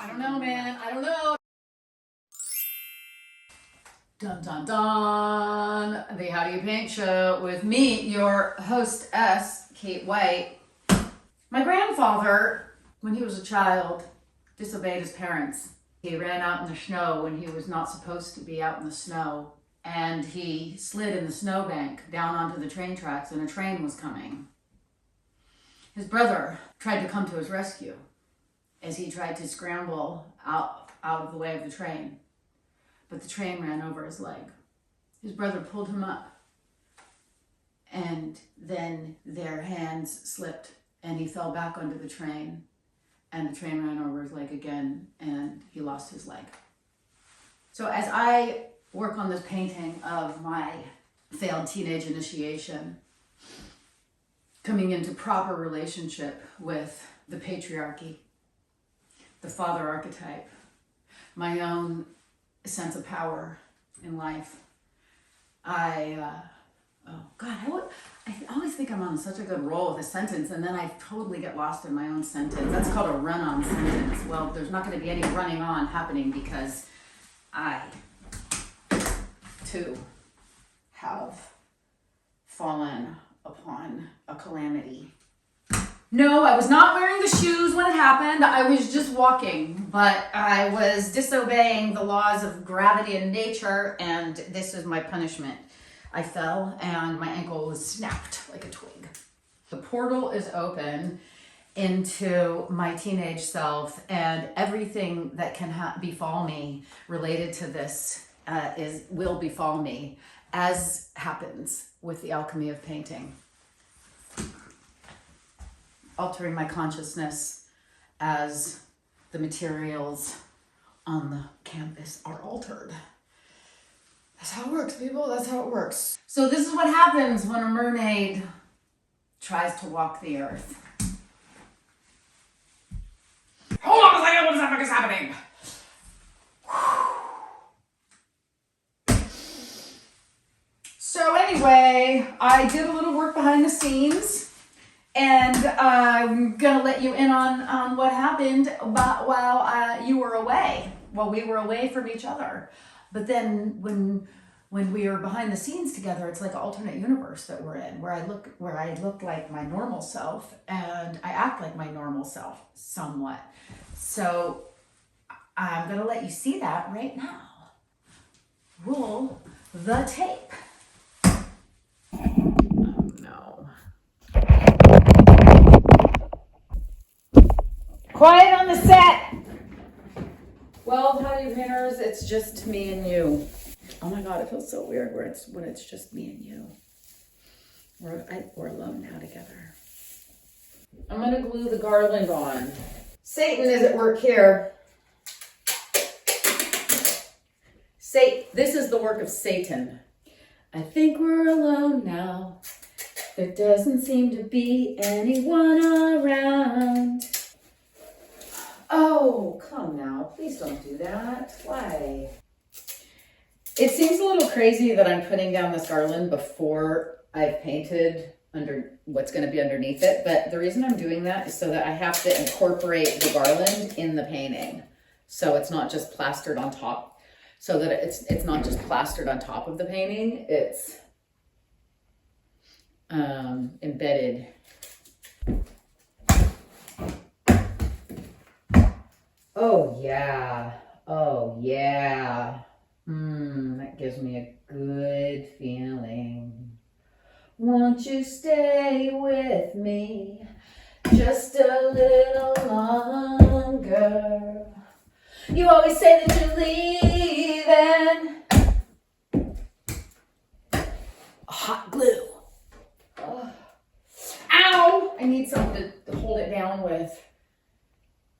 I don't know, man. I don't know. Dun dun dun. The How Do You Paint Show with me, your hostess, Kate White. My grandfather, when he was a child, disobeyed his parents. He ran out in the snow when he was not supposed to be out in the snow. And he slid in the snowbank down onto the train tracks and a train was coming. His brother tried to come to his rescue as he tried to scramble out of the way of the train. But the train ran over his leg. His brother pulled him up and then their hands slipped and he fell back onto the train and the train ran over his leg again and he lost his leg. So as I work on this painting of my failed teenage initiation, coming into proper relationship with the patriarchy, the father archetype, my own sense of power in life. I always think I'm on such a good roll with a sentence and then I totally get lost in my own sentence. That's called a run-on sentence. Well, there's not going to be any running on happening because I, too, have fallen upon a calamity. No, I was not wearing the shoes when it happened. I was just walking, but I was disobeying the laws of gravity and nature, and this is my punishment. I fell and my ankle was snapped like a twig. The portal is open into my teenage self, and everything that can befall me related to this will befall me, as happens with the alchemy of painting. Altering my consciousness as the materials on the canvas are altered. That's how it works, people. That's how it works. So this is what happens when a mermaid tries to walk the earth. Hold on a second, what the fuck is happening? So anyway, I did a little work behind the scenes. And I'm gonna let you in on what happened while you were away, while we were away from each other. But then when we are behind the scenes together, it's like an alternate universe that we're in, where I look like my normal self and I act like my normal self somewhat. So I'm gonna let you see that right now. Roll the tape. Quiet on the set. Well, How Do You Painters, it's just me and you. Oh my God, it feels so weird when it's just me and you. We're alone now together. I'm gonna glue the garland on. Satan is at work here. This is the work of Satan. I think we're alone now. There doesn't seem to be anyone around. Oh, come now. Please don't do that. Why? It seems a little crazy that I'm putting down this garland before I've painted under what's going to be underneath it. But the reason I'm doing that is so that I have to incorporate the garland in the painting. So it's not just plastered on top. So that it's not just plastered on top of the painting. It's embedded. Oh yeah. Oh yeah. That gives me a good feeling. Won't you stay with me just a little longer? You always say that you're leaving. Hot glue. Oh. Ow! I need something to hold it down with.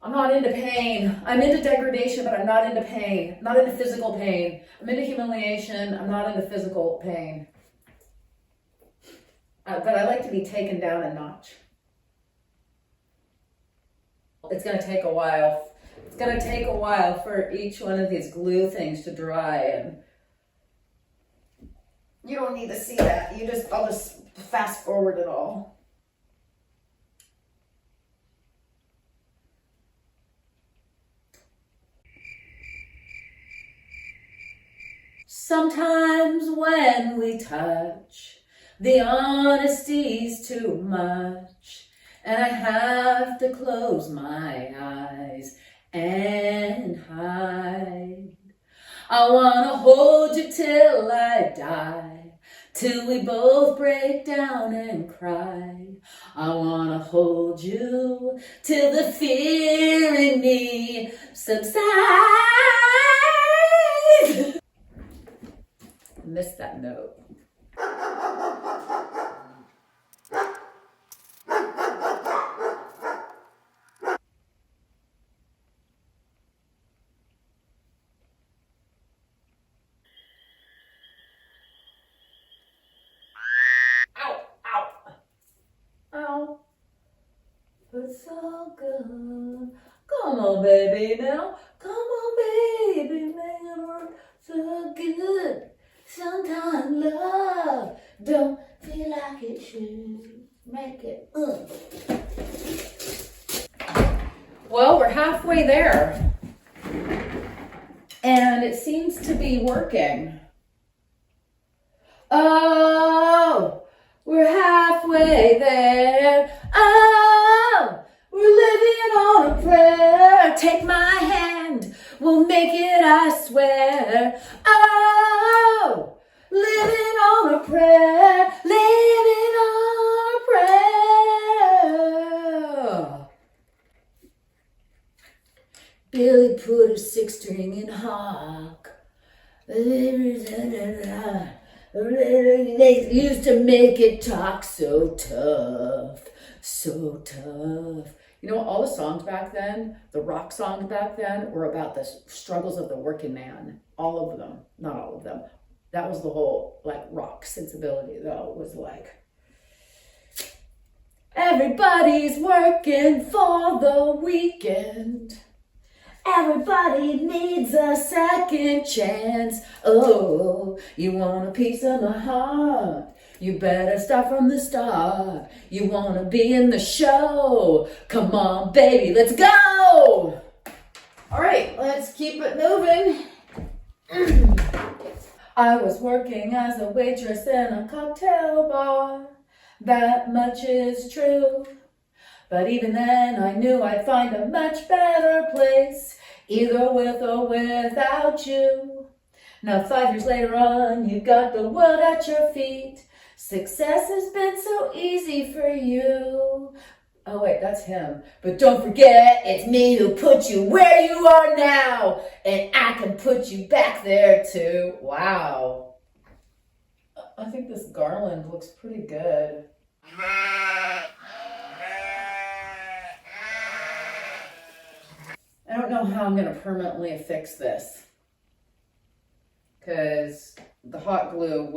I'm not into pain. I'm into degradation, but I'm not into pain. I'm not into physical pain. I'm into humiliation. I'm not into physical pain. But I like to be taken down a notch. It's going to take a while. It's going to take a while for each one of these glue things to dry, and you don't need to see that. I'll just fast forward it all. Sometimes when we touch, the honesty's too much, and I have to close my eyes and hide. I wanna hold you till I die, till we both break down and cry. I wanna hold you till the fear in me subsides. Missed that note. Ow. It's all good. Come on, baby, now. Come on, baby, make it work so good. Sometimes love don't feel like it should. Make it. Well, we're halfway there. And it seems to be working. Oh, we're halfway there. Oh, we're living on a prayer. Take my hand, we'll make it, I swear. Oh, living on a prayer, living on a prayer. Billy put a 6-string in Hawk. They used to make it talk so tough, so tough. You know, all the songs back then, the rock songs back then, were about the struggles of the working man. All of them, not all of them. That was the whole, like, rock sensibility, though. It was like, everybody's working for the weekend. Everybody needs a second chance. Oh, you want a piece of my heart? You better start from the start. You want to be in the show? Come on, baby, let's go! All right, let's keep it moving. I was working as a waitress in a cocktail bar. That much is true. But even then, I knew I'd find a much better place, either with or without you. Now 5 years later on, you got the world at your feet. Success has been so easy for you. Oh wait, that's him. But don't forget, it's me who put you where you are now, and I can put you back there too. Wow. I think this garland looks pretty good. I don't know how I'm going to permanently affix this, because the hot glue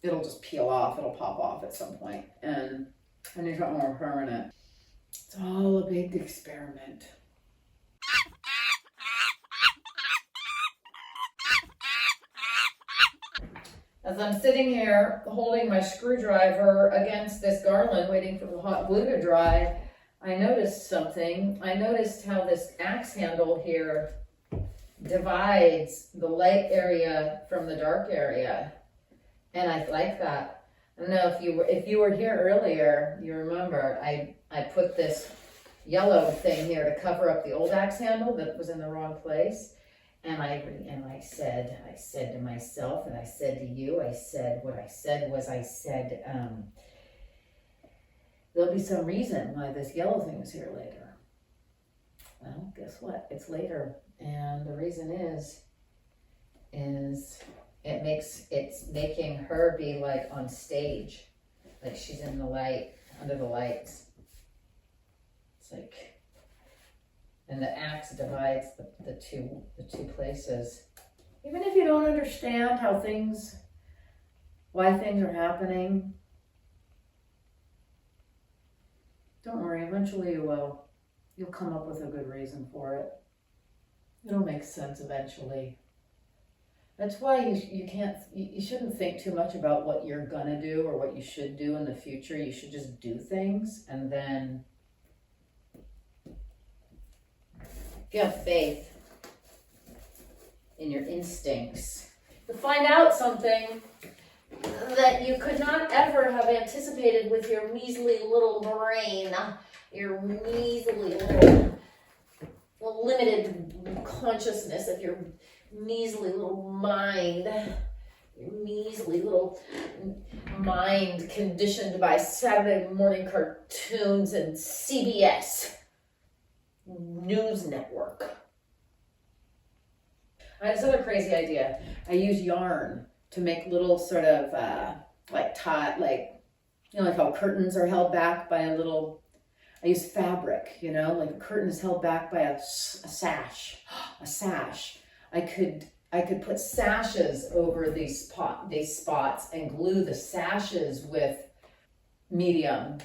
it'll just peel off, it'll pop off at some point, and I need something more permanent. It's all a big experiment. As I'm sitting here holding my screwdriver against this garland, waiting for the hot glue to dry, I noticed something. I noticed how this axe handle here divides the light area from the dark area. And I like that. I don't know if you were here earlier, you remember I put this yellow thing here to cover up the old axe handle that was in the wrong place. And I said to myself, and I said to you, there'll be some reason why this yellow thing was here later. Well, guess what? It's later. And the reason is it's making her be like on stage. Like she's in the light, under the lights. It's like, and the axe divides the two places. Even if you don't understand why things are happening, don't worry, eventually you will. You'll come up with a good reason for it. It'll make sense eventually. That's why you shouldn't think too much about what you're gonna do or what you should do in the future. You should just do things, and then if you have faith in your instincts, to find out something that you could not ever have anticipated with your measly little brain, your measly little limited consciousness of your measly little mind, your measly little mind conditioned by Saturday morning cartoons and CBS News Network. I had this other crazy idea. I use yarn to make little sort of like how curtains are held back by a little. I use fabric, like a curtain is held back by a sash. A sash. I could put sashes over these spots and glue the sashes with medium,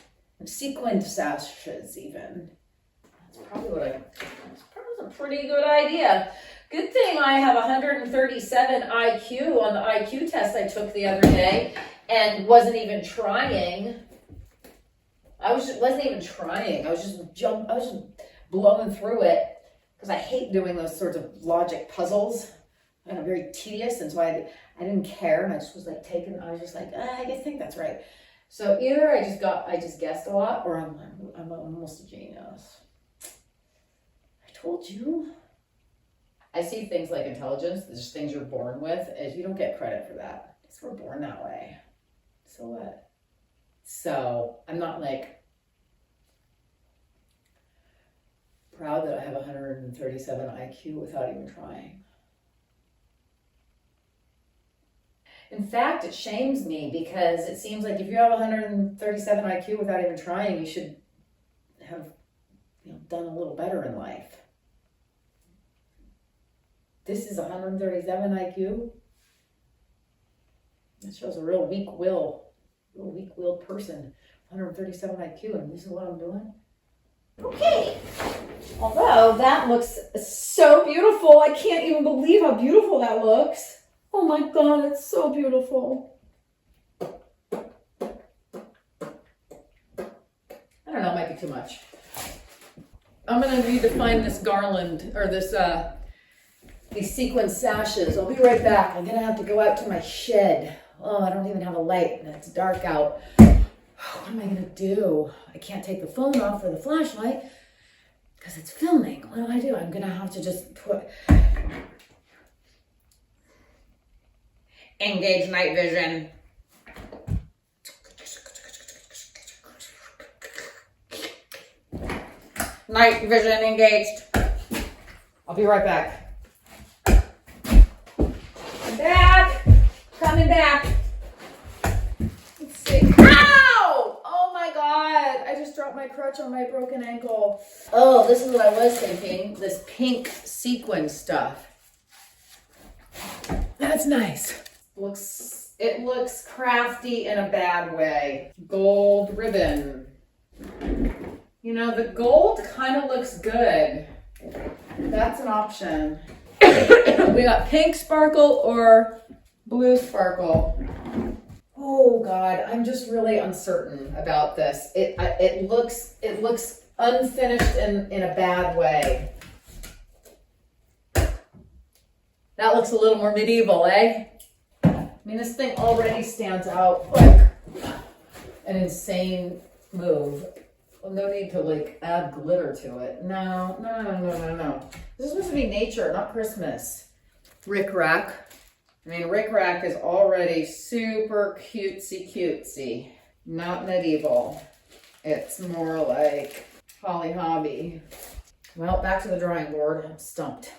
sequined sashes even. That's probably a pretty good idea. Good thing I have 137 IQ on the IQ test I took the other day and wasn't even trying. I wasn't even trying. I was just blowing through it because I hate doing those sorts of logic puzzles. I'm very tedious, and so I didn't care, and I just was like I was just like, I think that's right. So either I just guessed a lot, or I'm almost a genius. I told you. I see things like intelligence, there's things you're born with, and you don't get credit for that. Because we're born that way. So what? So I'm not like proud that I have 137 IQ without even trying. In fact, it shames me because it seems like if you have 137 IQ without even trying, you should have done a little better in life. This is 137 IQ. That shows a real weak-willed person. 137 IQ, and this is what I'm doing. Okay. Although that looks so beautiful, I can't even believe how beautiful that looks. Oh my God, it's so beautiful. I don't know, it might be too much. I'm gonna need to find this garland or these sequin sashes. I'll be right back. I'm gonna have to go out to my shed. Oh, I don't even have a light and it's dark out. What am I gonna do? I can't take the phone off for the flashlight because it's filming. What do? I'm gonna have to just put engage night vision. Night vision engaged. I'll be right back. I'm back. Coming back. Let's see. Ow! Oh my God. I just dropped my crutch on my broken ankle. Oh, this is what I was thinking. This pink sequin stuff. That's nice. It looks crafty in a bad way. Gold ribbon. The gold kind of looks good. That's an option. We got pink sparkle or blue sparkle. Oh God, I'm just really uncertain about this. It looks unfinished in a bad way. That looks a little more medieval, eh? I mean, this thing already stands out like an insane move. Well, no need to add glitter to it. No. This is supposed to be nature, not Christmas. Rick Rack. I mean, Rick Rack is already super cutesy. Not medieval. It's more like Holly Hobby. Well, back to the drawing board. I'm stumped.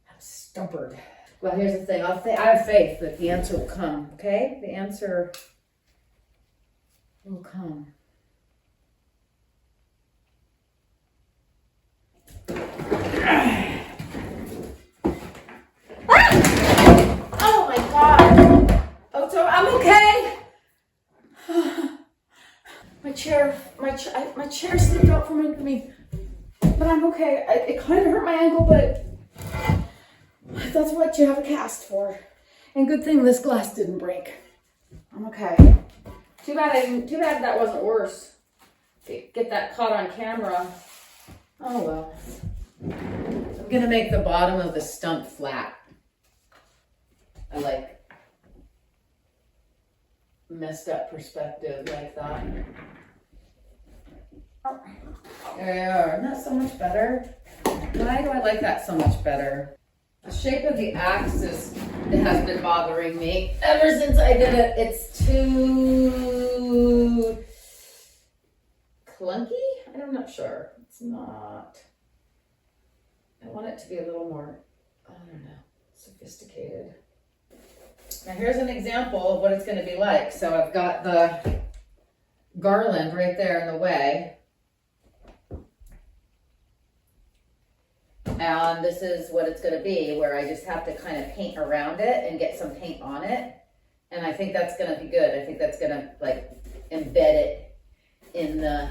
I'm stumpered. Well, here's the thing. I have faith that the answer will come, okay? The answer will come. Oh my God. Oh, so I'm okay. My chair slipped out from under me, but I'm okay. It kind of hurt my ankle, but that's what you have a cast for. And good thing this glass didn't break. I'm okay. Too bad that wasn't worse. Get that caught on camera. Oh well. I'm gonna make the bottom of the stump flat. I like messed up perspective like that. There you are. Isn't that so much better? Why do I like that so much better? The shape of the axis has been bothering me ever since I did it. It's too clunky? I'm not sure. It's not. I want it to be a little more, I don't know, sophisticated. Now here's an example of what it's going to be like. So I've got the garland right there in the way. And this is what it's going to be, where I just have to kind of paint around it and get some paint on it. And I think that's going to be good. I think that's going to like embed it in the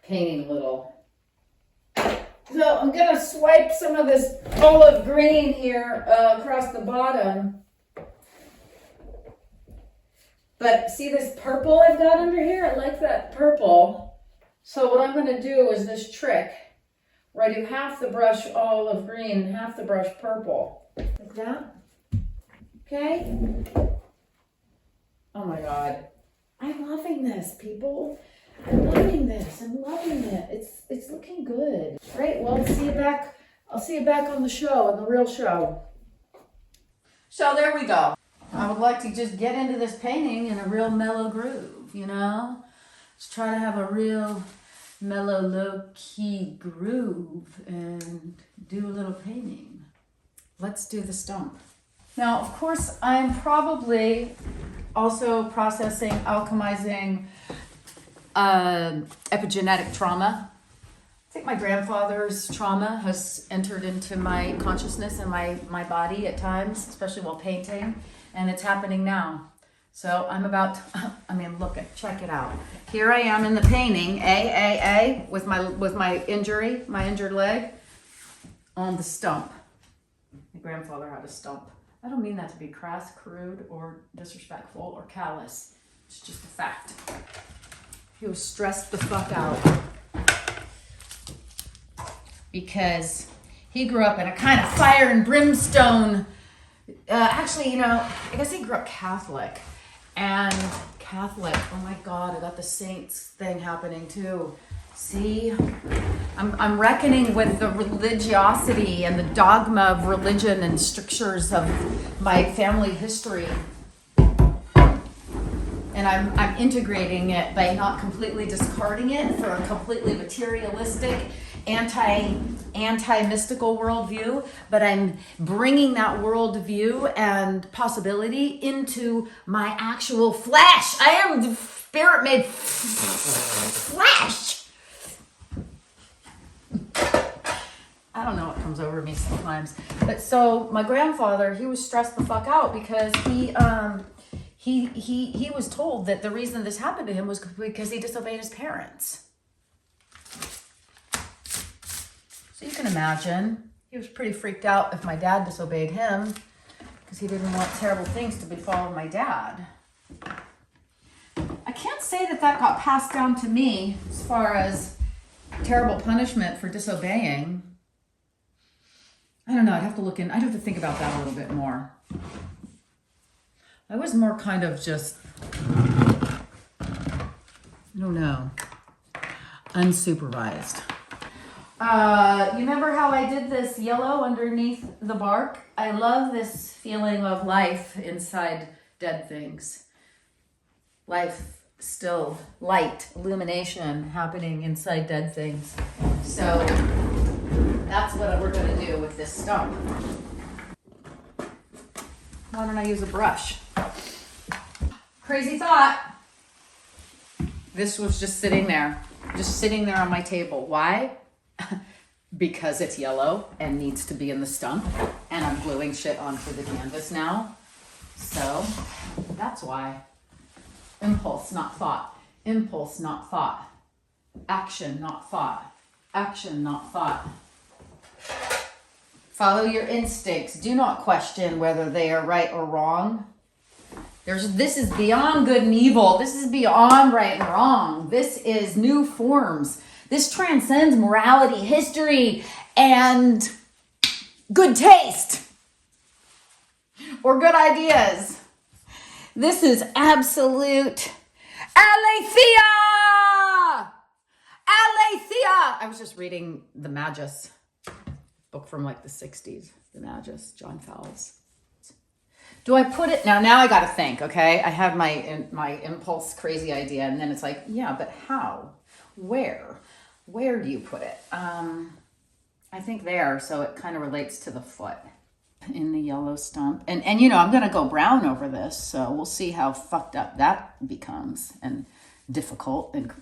painting a little. So I'm going to swipe some of this olive green here across the bottom. But see this purple I've got under here? I like that purple. So what I'm going to do is this trick where I do half the brush olive green and half the brush purple. Like that. Okay? Oh my God. I'm loving this, people. I'm loving this. I'm loving it. It's looking good. Great. Well, I'll see you back on the show, on the real show. So there we go. I would like to just get into this painting in a real mellow groove, you know? Just try to have a real mellow, low-key groove and do a little painting. Let's do the stump. Now, of course, I'm probably also processing, alchemizing epigenetic trauma. I think my grandfather's trauma has entered into my consciousness and my body at times, especially while painting, and it's happening now. So I'm about, check it out. Here I am in the painting, with my injured leg, on the stump. My grandfather had a stump. I don't mean that to be crass, crude, or disrespectful, or callous. It's just a fact. He was stressed the fuck out. Because he grew up in a kind of fire and brimstone, I guess he grew up Catholic. And Catholic, oh my God, I got the saints thing happening too. See, I'm reckoning with the religiosity and the dogma of religion and strictures of my family history. And I'm integrating it by not completely discarding it for a completely materialistic, anti-mystical worldview, but I'm bringing that worldview and possibility into my actual flesh. I am the spirit made flesh. I don't know what comes over me sometimes. But so my grandfather, he was stressed the fuck out because he was told that the reason this happened to him was because he disobeyed his parents. So you can imagine, he was pretty freaked out if my dad disobeyed him because he didn't want terrible things to befall my dad. I can't say that got passed down to me as far as terrible punishment for disobeying. I don't know, I'd have to think about that a little bit more. I was more kind of just, unsupervised. You remember how I did this yellow underneath the bark? I love this feeling of life inside dead things. Life, still, light, illumination happening inside dead things. So that's what we're going to do with this stump. Why don't I use a brush? Crazy thought. This was just sitting there on my table. Why? Because it's yellow and needs to be in the stump, and I'm gluing shit onto the canvas now. So that's why. Impulse, not thought. Impulse, not thought. Action, not thought. Action, not thought. Follow your instincts. Do not question whether they are right or wrong. This is beyond good and evil. This is beyond right and wrong. This is new forms. This transcends morality, history, and good taste or good ideas. This is absolute Aletheia! Aletheia! I was just reading the Magus book from like the 60s, the Magus, John Fowles. Do I put it now? Now I got to think. Okay, I have my impulse crazy idea, and then it's like, yeah, but how? Where do you put it? I think there, so it kind of relates to the foot in the yellow stump, and I'm gonna go brown over this, so we'll see how fucked up that becomes and difficult and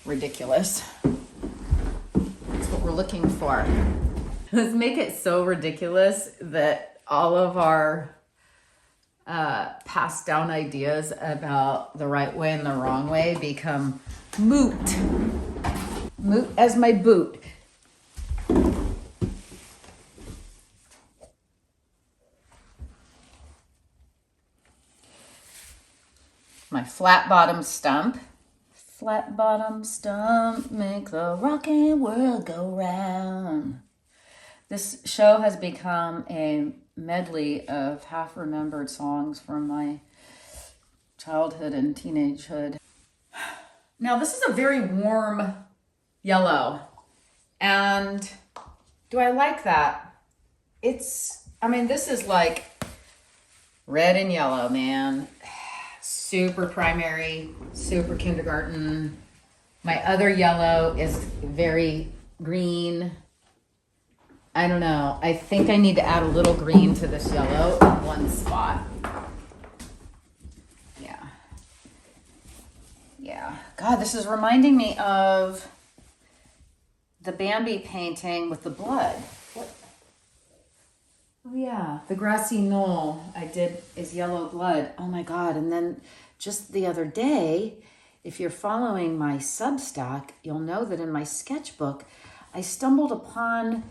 ridiculous. That's what we're looking for. Let's make it so ridiculous that all of our passed down ideas about the right way and the wrong way become moot. Moot as my boot. My flat bottom stump. Flat bottom stump, make the rockin' world go round. This show has become a medley of half-remembered songs from my childhood and teenagehood. Now, this is a very warm yellow. And do I like that? This is like red and yellow, man. Super primary, super kindergarten. My other yellow is very green. I don't know. I think I need to add a little green to this yellow in one spot. Yeah. God, this is reminding me of the Bambi painting with the blood. What? Oh yeah, the grassy knoll I did is yellow blood. Oh my God. And then just the other day, if you're following my Substack, you'll know that in my sketchbook, I stumbled upon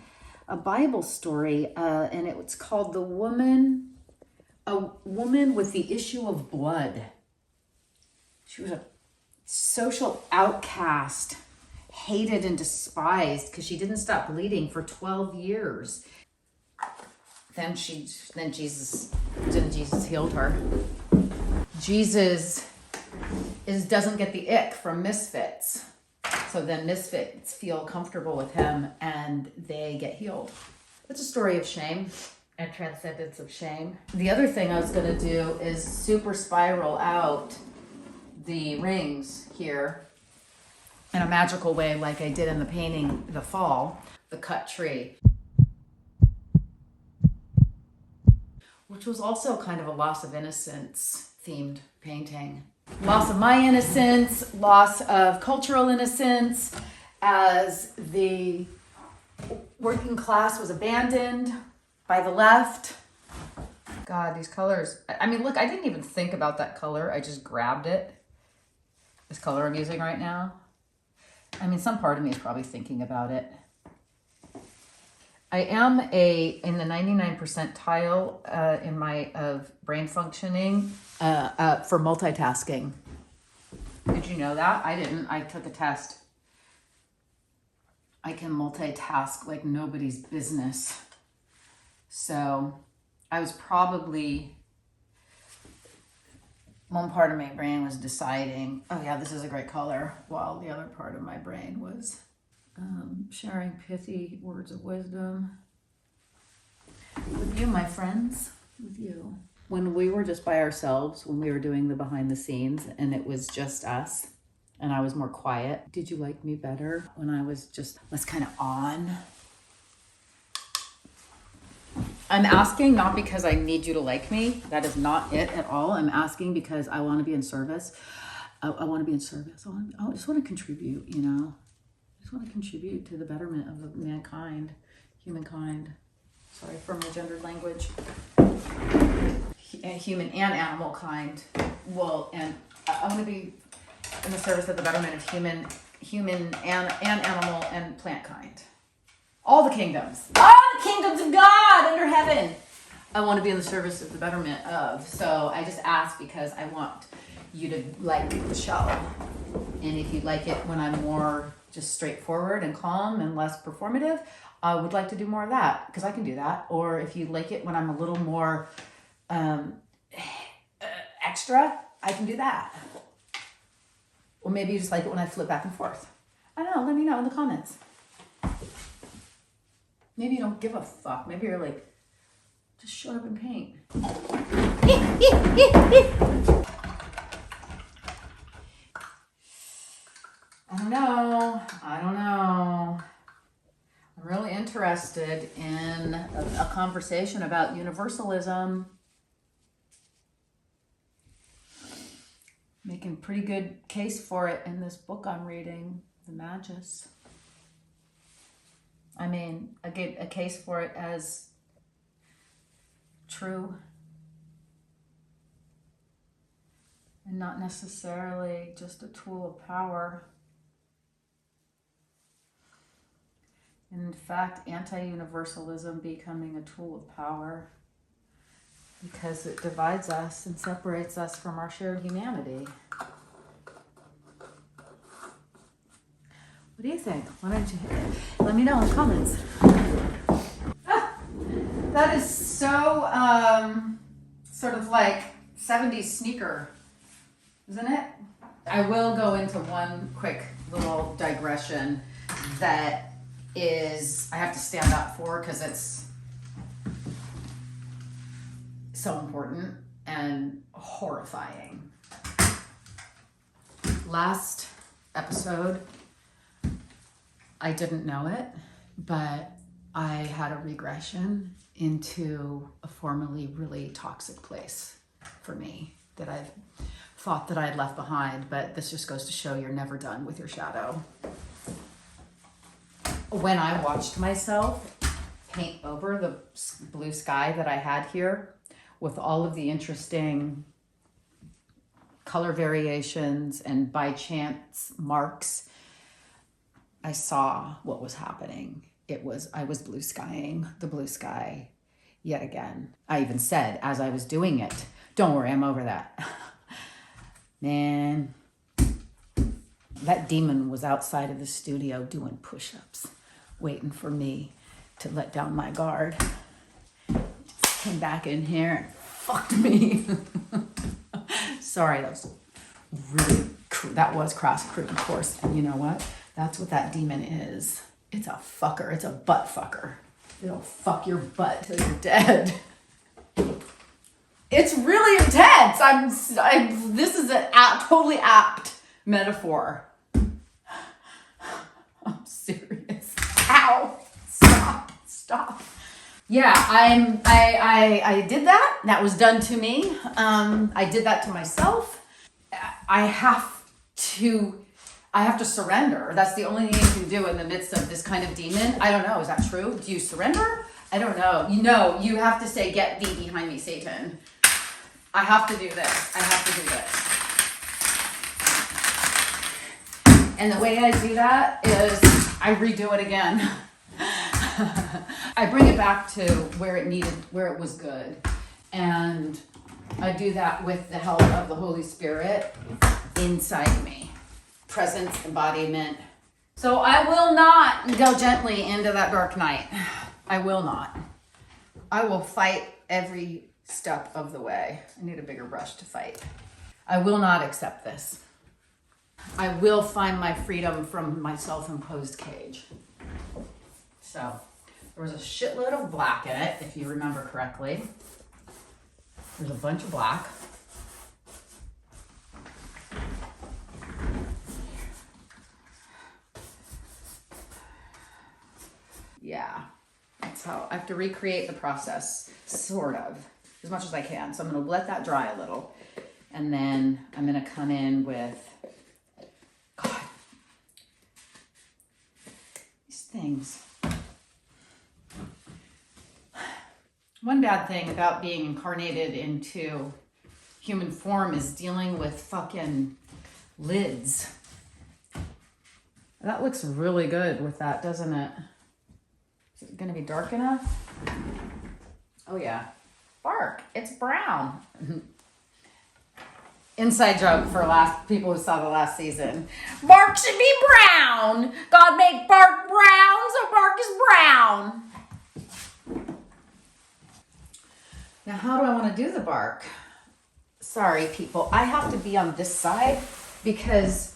a Bible story, and it was called A Woman with the Issue of Blood. She was a social outcast, hated and despised because she didn't stop bleeding for 12 years. Then Jesus healed her. Jesus doesn't get the ick from misfits. So then misfits feel comfortable with him and they get healed. It's a story of shame and transcendence of shame. The other thing I was going to do is super spiral out the rings here in a magical way like I did in the painting The Fall, the cut tree, which was also kind of a loss of innocence themed painting. Loss of my innocence, loss of cultural innocence as the working class was abandoned by the left. God, these colors. Look, I didn't even think about that color. I just grabbed it. This color I'm using right now. Some part of me is probably thinking about it. I am in the 99 percentile in my brain functioning for multitasking. Did you know that? I didn't. I took a test. I can multitask like nobody's business. So I was probably, one part of my brain was deciding, oh yeah, this is a great color, while the other part of my brain was sharing pithy words of wisdom with you, my friends, with you. When we were just by ourselves, when we were doing the behind the scenes and it was just us and I was more quiet, did you like me better when I was just less kind of on? I'm asking not because I need you to like me. That is not it at all. I'm asking because I want to be in service. I want to be in service. I just want to contribute, I just want to contribute to the betterment of mankind, humankind. Sorry for my gendered language. Human and animal kind. Well, and I want to be in the service of the betterment of human and animal and plant kind. All the kingdoms of God under heaven. I want to be in the service of the betterment of. So I just ask because I want you to like the show. And if you like it when I'm more just straightforward and calm and less performative, I would like to do more of that because I can do that. Or if you like it when I'm a little more extra, I can do that. Or maybe you just like it when I flip back and forth. I don't know, let me know in the comments. Maybe you don't give a fuck. Maybe you're like, just shut up and paint. I don't know. I'm really interested in a conversation about universalism. Making pretty good case for it in this book I'm reading, the Magus. I mean, I gave a case for it as true and not necessarily just a tool of power. In fact, anti-universalism becoming a tool of power because it divides us and separates us from our shared humanity. What do you think? Why don't you let me know in the comments. That is so sort of like 70s sneaker, isn't it? I will go into one quick little digression that is I have to stand up for because it's so important and horrifying. Last episode, I didn't know it, but I had a regression into a formerly really toxic place for me that I've thought that I had left behind, but this just goes to show you're never done with your shadow. When I watched myself paint over the blue sky that I had here with all of the interesting color variations and by chance marks, I saw what was happening. I was blue skying the blue sky yet again. I even said as I was doing it, don't worry, I'm over that. Man, that demon was outside of the studio doing push-ups, waiting for me to let down my guard. Just came back in here and fucked me. Sorry, that was cross crude, of course. And you know what? That's what that demon is. It's a fucker. It's a butt fucker. It'll fuck your butt till you're dead. It's really intense. This is a totally apt metaphor. I'm serious. Ow! Stop. Yeah, I did that. That was done to me. I did that to myself. I have to surrender. That's the only thing you can do in the midst of this kind of demon. I don't know. Is that true? Do you surrender? I don't know. You have to say, get thee behind me, Satan. I have to do this. And the way I do that is I redo it again. I bring it back to where it was good. And I do that with the help of the Holy Spirit inside me. Presence, embodiment. So I will not go gently into that dark night. I will not. I will fight every step of the way. I need a bigger brush to fight. I will not accept this. I will find my freedom from my self-imposed cage. So there was a shitload of black in it, if you remember correctly. There's a bunch of black. Yeah, that's how I have to recreate the process, sort of, as much as I can. So I'm going to let that dry a little. And then I'm going to come in with, God, these things. One bad thing about being incarnated into human form is dealing with fucking lids. That looks really good with that, doesn't it? Is it going to be dark enough? Oh yeah. Bark. It's brown. inside joke for people who saw the last season. Bark should be brown. God make bark brown, so bark is brown. Now, how do I want to do the bark? Sorry, people. I have to be on this side because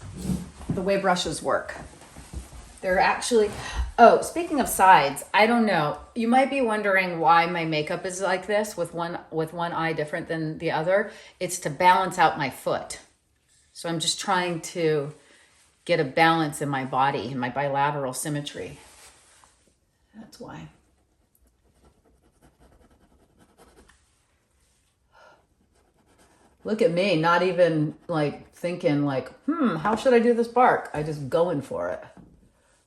the way brushes work. They're actually... Oh, speaking of sides, I don't know. You might be wondering why my makeup is like this with one eye different than the other. It's to balance out my foot. So I'm just trying to get a balance in my body, in my bilateral symmetry. That's why. Look at me, not even like thinking like, how should I do this bark? I just going for it.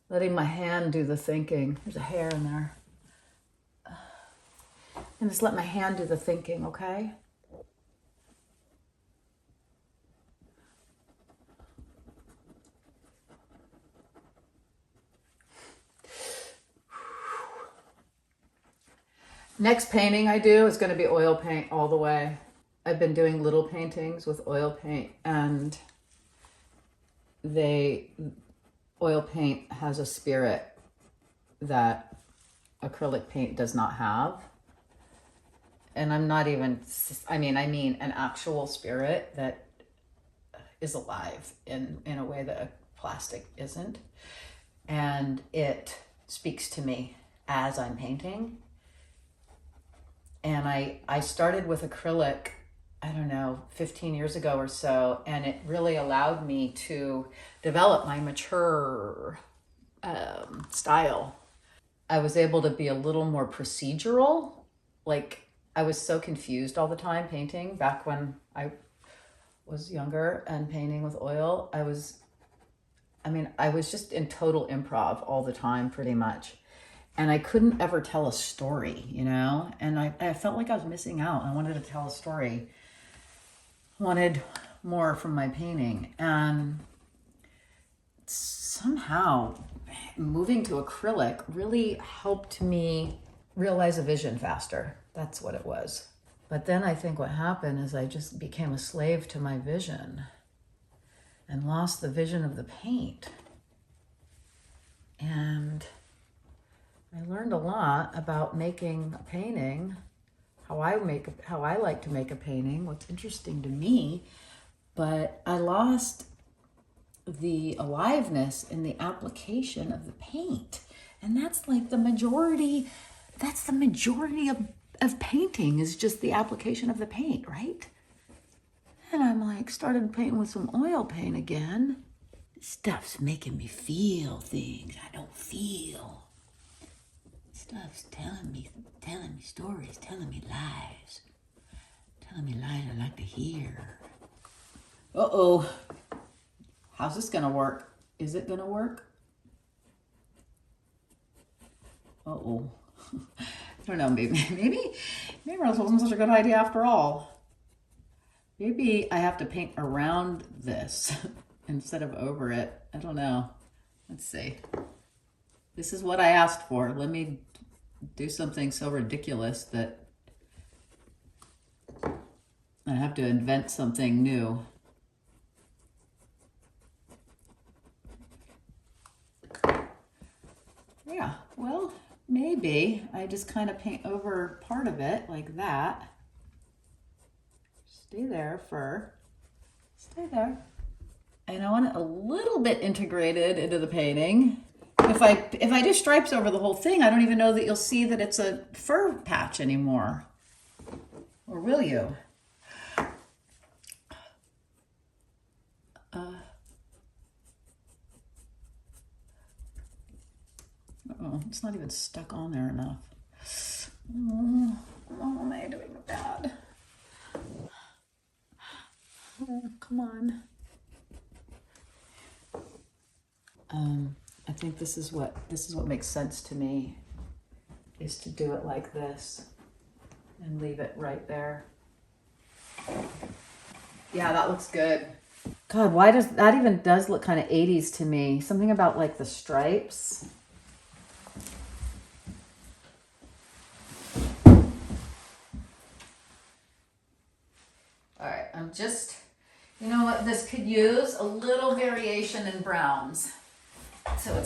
Letting my hand do the thinking. There's a hair in there. And just let my hand do the thinking, okay? Next painting I do is going to be oil paint all the way. I've been doing little paintings with oil paint, and oil paint has a spirit that acrylic paint does not have. And I'm not even, I mean an actual spirit that is alive in a way that a plastic isn't. And it speaks to me as I'm painting. And I started with acrylic, I don't know, 15 years ago or so, and it really allowed me to develop my mature style. I was able to be a little more procedural. Like, I was so confused all the time painting back when I was younger and painting with oil. I was just in total improv all the time, pretty much. And I couldn't ever tell a story, you know? And I felt like I was missing out. I wanted to tell a story. Wanted more from my painting. And somehow moving to acrylic really helped me realize a vision faster. That's what it was. But then I think what happened is I just became a slave to my vision and lost the vision of the paint. And I learned a lot about making a painting, how I like to make a painting, what's interesting to me, but I lost the aliveness in the application of the paint. And that's like the majority of painting is just the application of the paint, right? And I'm like, started painting with some oil paint again. This stuff's making me feel things I don't feel. Stuff's telling me stories, telling me lies I like to hear. Uh-oh. How's this gonna work? Is it gonna work? Uh-oh. I don't know, maybe it wasn't such a good idea after all. Maybe I have to paint around this instead of over it. I don't know. Let's see. This is what I asked for. Let me do something so ridiculous that I have to invent something new. Yeah, well, maybe I just kind of paint over part of it like that. Stay there. And I want it a little bit integrated into the painting. If I do stripes over the whole thing, I don't even know that you'll see that it's a fur patch anymore. Or will you? Uh-oh, it's not even stuck on there enough. Oh, am I doing bad? Oh, come on. I think this is what makes sense to me, is to do it like this and leave it right there. Yeah, that looks good. God, why does that even does look kind of 80s to me? Something about like the stripes. All right, I'm just You know what? This could use a little variation in browns. So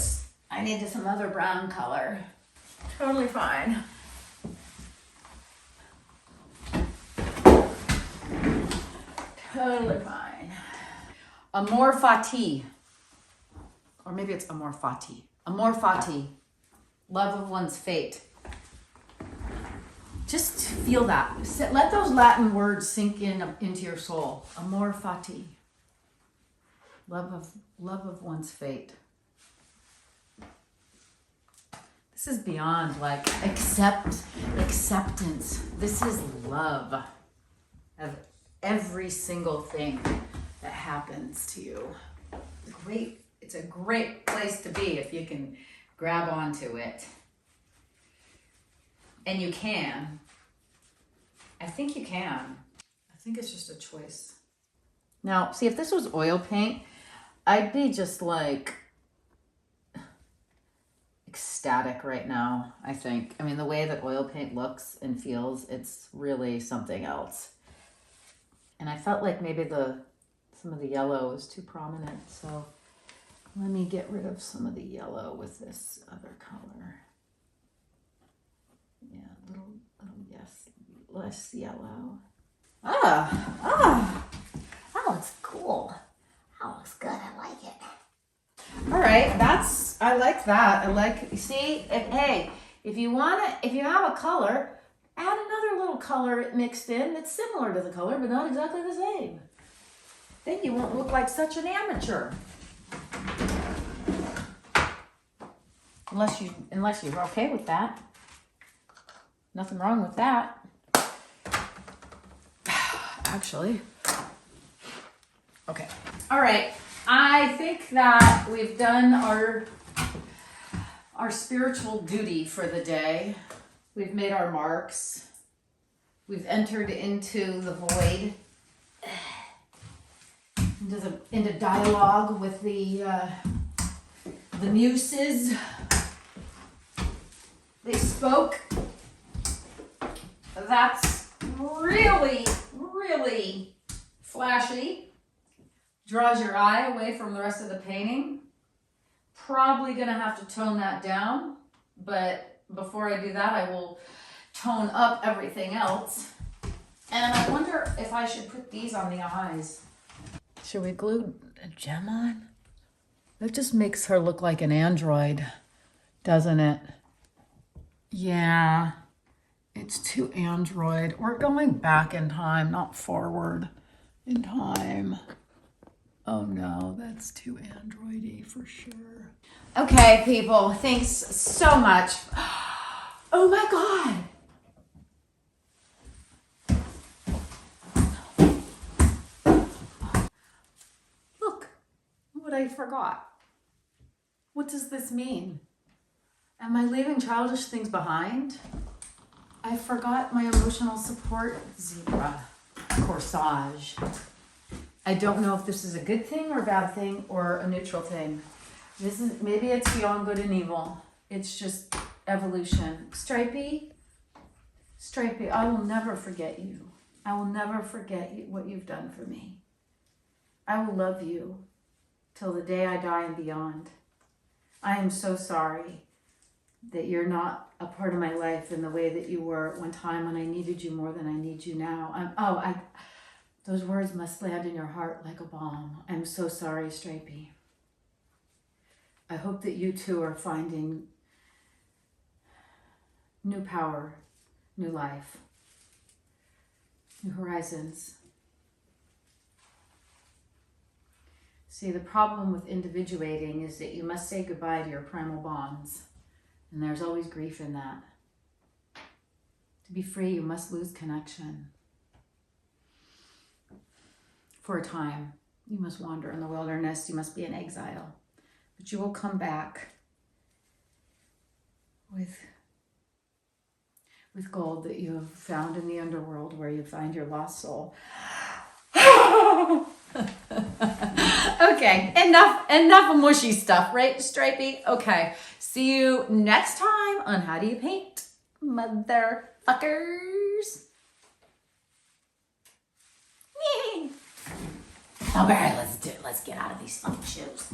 I needed some other brown color. Totally fine. Totally fine. Amor fati. Or maybe it's amor fati. Amor fati. Love of one's fate. Just feel that. Let those Latin words sink into your soul. Amor fati. Love of one's fate. This is beyond like acceptance. This is love of every single thing that happens to you. It's a great place to be if you can grab onto it. And you can. I think you can. I think it's just a choice. Now, see, if this was oil paint, I'd be just like ecstatic right now, I think. I mean, the way that oil paint looks and feels, it's really something else. And I felt like maybe some of the yellow was too prominent, so let me get rid of some of the yellow with this other color. Yeah, little yes, less yellow. That looks cool. That looks good. I like it. All right, I like that. See, if you have a color, add another little color mixed in that's similar to the color, but not exactly the same. Then you won't look like such an amateur. Unless you're okay with that. Nothing wrong with that. Actually. Okay. All right. I think that we've done our spiritual duty for the day. We've made our marks. We've entered into the void. Into dialogue with the muses. They spoke. That's really, really flashy. Draws your eye away from the rest of the painting. Probably gonna have to tone that down, but before I do that, I will tone up everything else. And I wonder if I should put these on the eyes. Should we glue a gem on? That just makes her look like an android, doesn't it? Yeah, it's too android. We're going back in time, not forward in time. Oh no, that's too androidy for sure. Okay, people, thanks so much. Oh my God. Look, what I forgot. What does this mean? Am I leaving childish things behind? I forgot my emotional support zebra corsage. I don't know if this is a good thing or a bad thing or a neutral thing. Maybe it's beyond good and evil. It's just evolution. Stripey, I will never forget you. I will never forget what you've done for me. I will love you till the day I die and beyond. I am so sorry that you're not a part of my life in the way that you were at one time when I needed you more than I need you now. Those words must land in your heart like a balm. I'm so sorry, Stripey. I hope that you too are finding new power, new life, new horizons. See, the problem with individuating is that you must say goodbye to your primal bonds. And there's always grief in that. To be free, you must lose connection. For a time, you must wander in the wilderness. You must be in exile. But you will come back with gold that you have found in the underworld where you find your lost soul. Okay, enough of mushy stuff, right, Stripey? Okay, see you next time on How Do You Paint, motherfuckers? All right, let's do it. Let's get out of these fucking shoes.